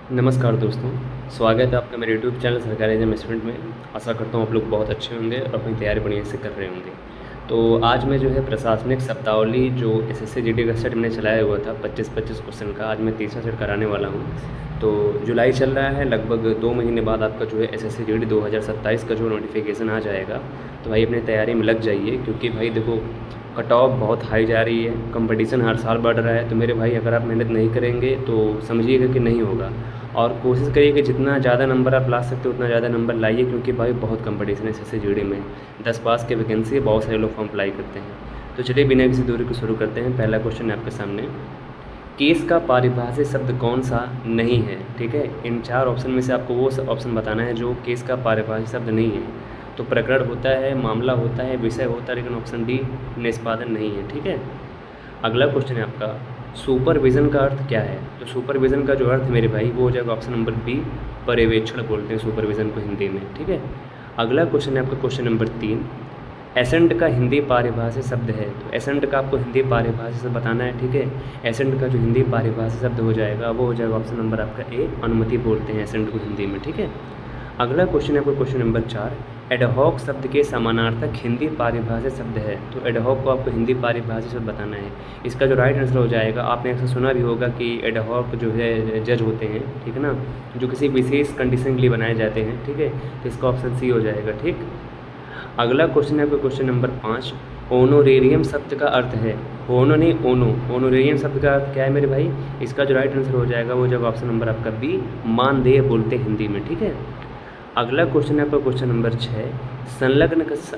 नमस्कार दोस्तों, स्वागत है आपका मेरे यूट्यूब चैनल सरकारी इन्वेस्टमेंट में। आशा करता हूँ आप लोग बहुत अच्छे होंगे और अपनी तैयारी बढ़िया से कर रहे होंगे। तो आज मैं जो है प्रशासनिक शब्दावली जो एसएससी जीडी का सेट मैंने चलाया हुआ था 25-25 क्वेश्चन का, आज मैं तीसरा सेट कराने वाला हूँ। तो जुलाई चल रहा है, लगभग 2 महीने बाद आपका जो है एसएससी जीडी 2027 का जो नोटिफिकेशन आ जाएगा। तो भाई अपनी तैयारी में लग जाइए, क्योंकि भाई देखो कट ऑफ बहुत हाई जा रही है, कंपटीशन हर साल बढ़ रहा है। तो मेरे भाई अगर आप मेहनत नहीं करेंगे तो समझिएगा कि नहीं होगा। और कोशिश करिए कि जितना ज़्यादा नंबर आप ला सकते हो उतना ज़्यादा नंबर लाइए, क्योंकि भाई बहुत कंपटीशन है एसएससी जीडी में। 10 पास की वैकेंसी है, बहुत सारे लोग फॉर्म अप्लाई करते हैं। तो चलिए बिना किसी दूरी को शुरू करते हैं। पहला क्वेश्चन है आपके सामने, केस का पारिभाषिक शब्द कौन सा नहीं है? ठीक है, इन 4 ऑप्शन में से आपको वो ऑप्शन बताना है जो केस का पारिभाषिक शब्द नहीं है। तो प्रकरण होता है, मामला होता है, विषय होता है, लेकिन ऑप्शन डी निष्पादन नहीं है। ठीक है, अगला क्वेश्चन है आपका, सुपरविज़न का अर्थ क्या है? तो सुपरविज़न का जो अर्थ मेरे भाई वो हो जाएगा ऑप्शन नंबर बी, पर्यवेक्षण बोलते हैं सुपरविज़न को हिंदी में। ठीक है, अगला क्वेश्चन है आपका क्वेश्चन नंबर 3, एसेंट का हिंदी पारिभाषिक शब्द है। तो एसेंट का आपको हिंदी पारिभाषिक शब्द बताना है। ठीक है, एसेंट का जो हिंदी पारिभाषिक शब्द हो जाएगा वो हो जाएगा ऑप्शन नंबर आपका ए, अनुमति बोलते हैं एसेंट को हिंदी में। ठीक है, अगला क्वेश्चन है आपका क्वेश्चन नंबर 4, एडहॉक शब्द के समानार्थक हिंदी पारिभाषिक शब्द है। तो एडहॉक को आपको हिंदी पारिभाषिक शब्द बताना है। इसका जो राइट आंसर हो जाएगा, आपने अक्सर सुना भी होगा कि एडहॉक जो है जज होते हैं, ठीक है ना, जो किसी विशेष कंडीशन के लिए बनाए जाते हैं। ठीक है, तो इसका ऑप्शन सी हो जाएगा। ठीक, अगला क्वेश्चन है आपका क्वेश्चन नंबर 5, ओनोरेरियम शब्द का अर्थ है। ओनो नहीं ओनो, ओनोरेरियम शब्द का अर्थ क्या है मेरे भाई? इसका जो राइट आंसर हो जाएगा वो जब ऑप्शन नंबर आपका बी, मानदेय बोलते हैं हिंदी में। ठीक है, अगला क्वेश्चन है आपका क्वेश्चन नंबर 6,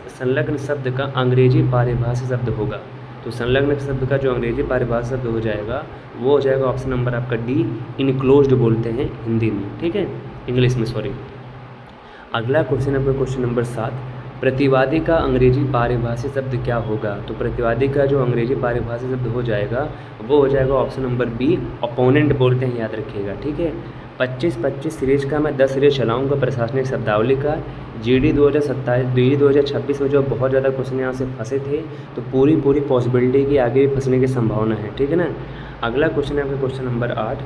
संलग्न शब्द का अंग्रेजी पारिभाषिक शब्द होगा। तो संलग्न शब्द का जो अंग्रेजी पारिभाषिक शब्द हो जाएगा वो हो जाएगा ऑप्शन नंबर आपका डी, इनक्लोज्ड बोलते हैं हिंदी में। ठीक है, इंग्लिश में सॉरी। अगला क्वेश्चन है आपका क्वेश्चन नंबर 7, प्रतिवादी का अंग्रेजी पारिभाषिक शब्द क्या होगा? तो प्रतिवादी का जो अंग्रेजी पारिभाषिक शब्द हो जाएगा वो हो जाएगा ऑप्शन नंबर बी, अपोनेंट बोलते हैं, याद रखिएगा। ठीक है, 25-25 सीरीज का मैं 10 सीरीज चलाऊंगा प्रशासनिक शब्दावली का। जीडी 2026 में जो बहुत ज़्यादा क्वेश्चन यहाँ से फंसे थे, तो पूरी पॉसिबिलिटी की आगे भी फंसने की संभावना है। ठीक है ना, अगला क्वेश्चन है आपका क्वेश्चन नंबर 8,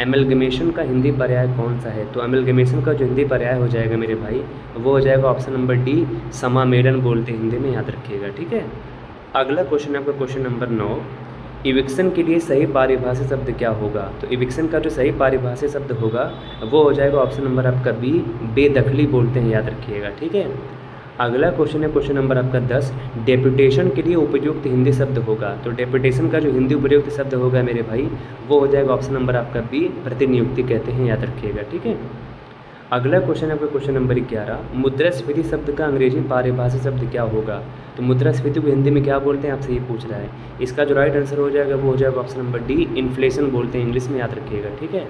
एमलगमेशन का हिंदी पर्याय कौन सा है? तो एमलगमेशन का जो हिंदी पर्याय हो जाएगा मेरे भाई वो हो जाएगा ऑप्शन नंबर डी, समामेलन बोलते हिंदी में, याद रखिएगा। ठीक है, अगला क्वेश्चन है आपका क्वेश्चन नंबर 9, इविक्शन के लिए सही पारिभाषिक शब्द क्या होगा? तो इविक्शन का जो सही पारिभाषिक शब्द होगा वो हो जाएगा ऑप्शन नंबर आपका बी, बेदखली बोलते हैं, याद रखिएगा। ठीक है, अगला क्वेश्चन है क्वेश्चन नंबर आपका 10, डेपुटेशन के लिए उपयुक्त हिंदी शब्द होगा। तो डेपुटेशन का जो हिंदी उपयुक्त शब्द होगा मेरे भाई वो हो जाएगा ऑप्शन नंबर आपका बी, प्रतिनियुक्ति कहते हैं, याद रखिएगा। ठीक है, अगला क्वेश्चन है आपका क्वेश्चन नंबर 11, मुद्रास्फीति शब्द का अंग्रेजी पारिभाषिक शब्द क्या होगा? तो मुद्रास्फीति को हिंदी में क्या बोलते हैं आपसे ये पूछ रहा है। इसका जो राइट आंसर हो जाएगा वो हो जाएगा ऑप्शन नंबर डी, इन्फ्लेशन बोलते हैं इंग्लिश में, याद रखिएगा। ठीक है,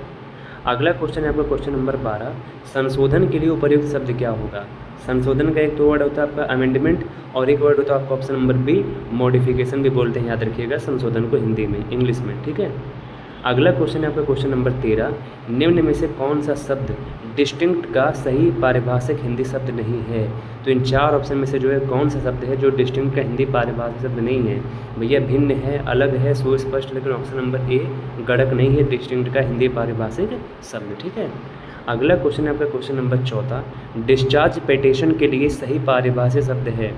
अगला क्वेश्चन है आपका क्वेश्चन नंबर 12, संशोधन के लिए उपयुक्त शब्द क्या होगा? संशोधन का एक तो वर्ड होता है आपका अमेंडमेंट और एक वर्ड होता है आपका ऑप्शन नंबर बी, मॉडिफिकेशन भी बोलते हैं, याद रखिएगा संशोधन को हिंदी में, इंग्लिश में। ठीक है, अगला क्वेश्चन है आपका क्वेश्चन नंबर 13, निम्न में से कौन सा शब्द डिस्टिंक्ट का सही पारिभाषिक हिंदी शब्द नहीं है? तो इन 4 ऑप्शन में से जो है कौन सा शब्द है जो डिस्टिंक्ट का हिंदी पारिभाषिक शब्द नहीं है? भैया भिन्न है, अलग है, सुस्पष्ट, लेकिन ऑप्शन नंबर ए, गड़क नहीं है डिस्टिंक्ट का हिंदी पारिभाषिक शब्द। ठीक है, अगला क्वेश्चन है आपका क्वेश्चन नंबर 14, डिस्चार्ज पिटीशन के लिए सही पारिभाषिक शब्द है।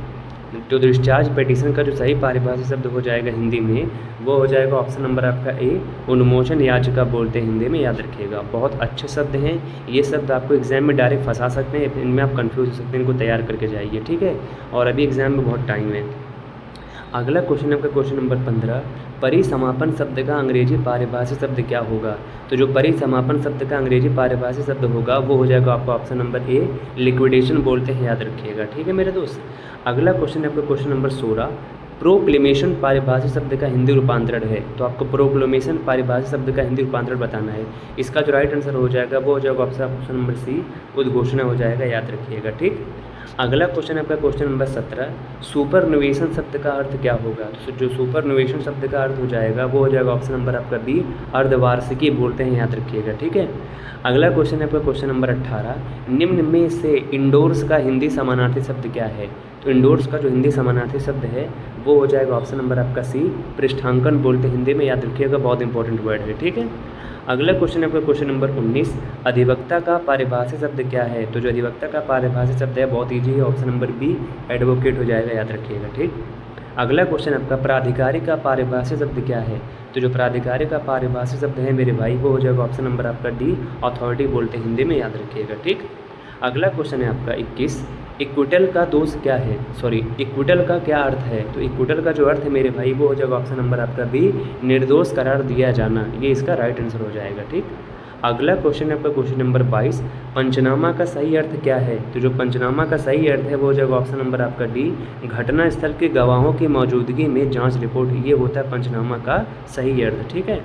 तो डिस्चार्ज पिटीशन का जो सही पारिभाषिक शब्द हो जाएगा हिंदी में वो हो जाएगा ऑप्शन नंबर आपका ए, उन्मोचन याचिका बोलते हैं हिंदी में, याद रखिएगा। बहुत अच्छे शब्द हैं ये शब्द, आपको एग्जाम में डायरेक्ट फंसा सकते हैं, इनमें आप कंफ्यूज हो सकते हैं, इनको तैयार करके जाइए। ठीक है, और अभी एग्जाम में बहुत टाइम है। अगला क्वेश्चन आपका क्वेश्चन नंबर 15, परिसमापन शब्द का अंग्रेजी पारिभाषिक शब्द क्या होगा? तो जो परिसमापन शब्द का अंग्रेजी पारिभाषिक शब्द होगा वो हो जाएगा आपका ऑप्शन नंबर ए, लिक्विडेशन बोलते हैं, याद रखिएगा। ठीक है मेरे दोस्त, अगला क्वेश्चन है आपका क्वेश्चन नंबर 16, प्रोक्लेमेशन पारिभाषिक शब्द का हिंदी रूपांतरण है। तो आपको प्रोक्लेमेशन पारिभाषिक शब्द का हिंदी रूपांतरण बताना है। इसका जो राइट आंसर हो जाएगा वो हो जाएगा ऑप्शन नंबर सी, उद्घोषणा हो जाएगा, याद रखिएगा। ठीक, अगला क्वेश्चन है आपका क्वेश्चन नंबर 17, सुपरनुवेशन शब्द का अर्थ क्या होगा? तो जो सुपरनुवेशन शब्द का अर्थ हो जाएगा वो हो जाएगा ऑप्शन नंबर आपका बी, अर्धवार्षिकी बोलते हैं, याद रखिएगा। ठीक है, अगला क्वेश्चन है आपका क्वेश्चन नंबर 18, निम्न में से इंडोर्स का हिंदी समानार्थी शब्द क्या है? तो इंडोर्स का जो हिंदी समानार्थी शब्द है वो हो जाएगा ऑप्शन नंबर आपका सी, पृष्ठांकन बोलते हैं हिंदी में, याद रखिएगा, बहुत इंपॉर्टेंट वर्ड है, ठीक है। अगला क्वेश्चन है आपका क्वेश्चन नंबर 19, अधिवक्ता का पारिभाषिक शब्द क्या है। तो जो अधिवक्ता का पारिभाषिक शब्द है बहुत ईजी है, ऑप्शन नंबर बी, एडवोकेट हो जाएगा, याद रखिएगा, ठीक। अगला क्वेश्चन आपका प्राधिकारी का पारिभाषिक शब्द क्या है। तो जो प्राधिकारी का पारिभाषिक शब्द है मेरे भाई वो हो जाएगा ऑप्शन नंबर आपका डी, अथॉरिटी बोलते हैं हिंदी में, याद रखिएगा, ठीक। अगला क्वेश्चन है आपका 21, इक्विटल का दोष क्या है, सॉरी इक्विटल का क्या अर्थ है। तो इक्विटल का जो अर्थ है मेरे भाई वो हो जाएगा ऑप्शन नंबर आपका बी, निर्दोष करार दिया जाना, ये इसका राइट आंसर हो जाएगा, ठीक। अगला क्वेश्चन है आपका क्वेश्चन नंबर 22, पंचनामा का सही अर्थ क्या है। तो जो पंचनामा का सही अर्थ है वो हो जाएगा ऑप्शन नंबर आपका डी, घटना स्थल के गवाहों की मौजूदगी में जांच रिपोर्ट, ये होता है पंचनामा का सही अर्थ, ठीक है।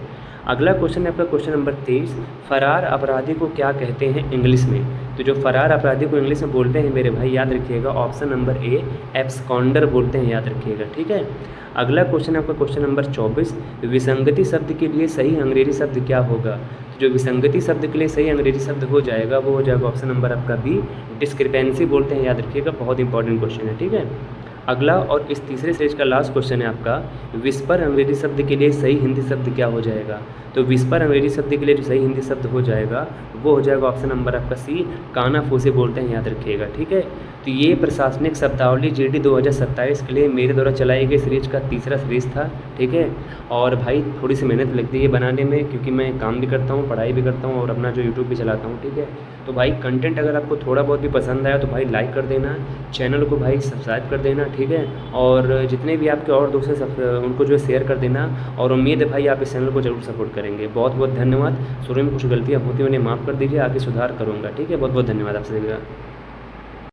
अगला क्वेश्चन है आपका क्वेश्चन नंबर 23, फरार अपराधी को क्या कहते हैं इंग्लिश में। तो जो फरार अपराधी को इंग्लिश में बोलते हैं मेरे भाई याद रखिएगा ऑप्शन नंबर ए, एब्सकॉन्डर बोलते हैं, याद रखिएगा, ठीक है। अगला क्वेश्चन है आपका क्वेश्चन नंबर 24, विसंगति शब्द के लिए सही अंग्रेजी शब्द क्या होगा। तो जो विसंगति शब्द के लिए सही अंग्रेजी शब्द हो जाएगा वो हो जाएगा ऑप्शन नंबर आपका बी, डिस्क्रिपेंसी बोलते हैं, याद रखिएगा, बहुत इंपॉर्टेंट क्वेश्चन है, ठीक है। अगला और इस तीसरे स्टेज का लास्ट क्वेश्चन है आपका, विस्पर अंग्रेजी शब्द के लिए सही हिंदी शब्द क्या हो जाएगा। तो विस्पर अंग्रेजी शब्द के लिए जो सही हिंदी शब्द हो जाएगा वो हो जाएगा ऑप्शन नंबर आपका सी, कानाफूसी बोलते हैं, याद रखिएगा, ठीक है। तो ये प्रशासनिक शब्दावली जीडी 2027 के लिए मेरे द्वारा चलाई गई सीरीज का तीसरा सीरीज था, ठीक है। और भाई थोड़ी सी मेहनत लगती है बनाने में क्योंकि मैं काम भी करता हूँ, पढ़ाई भी करता हूँ और अपना जो यूट्यूब भी चलाता हूँ, ठीक है। तो भाई कंटेंट अगर आपको थोड़ा बहुत भी पसंद आया तो भाई लाइक कर देना, चैनल को भाई सब्सक्राइब कर देना, ठीक है। और जितने भी आपके और दोस्त हैं उनको जो है शेयर कर देना, और उम्मीद है भाई आप इस चैनल को जरूर सपोर्ट करेंगे। बहुत बहुत धन्यवाद। शुरू में कुछ गलतियाँ होती हैं उन्हें माफ़ कर दीजिए, आगे सुधार करूँगा, ठीक है। बहुत बहुत धन्यवाद आप सभी का।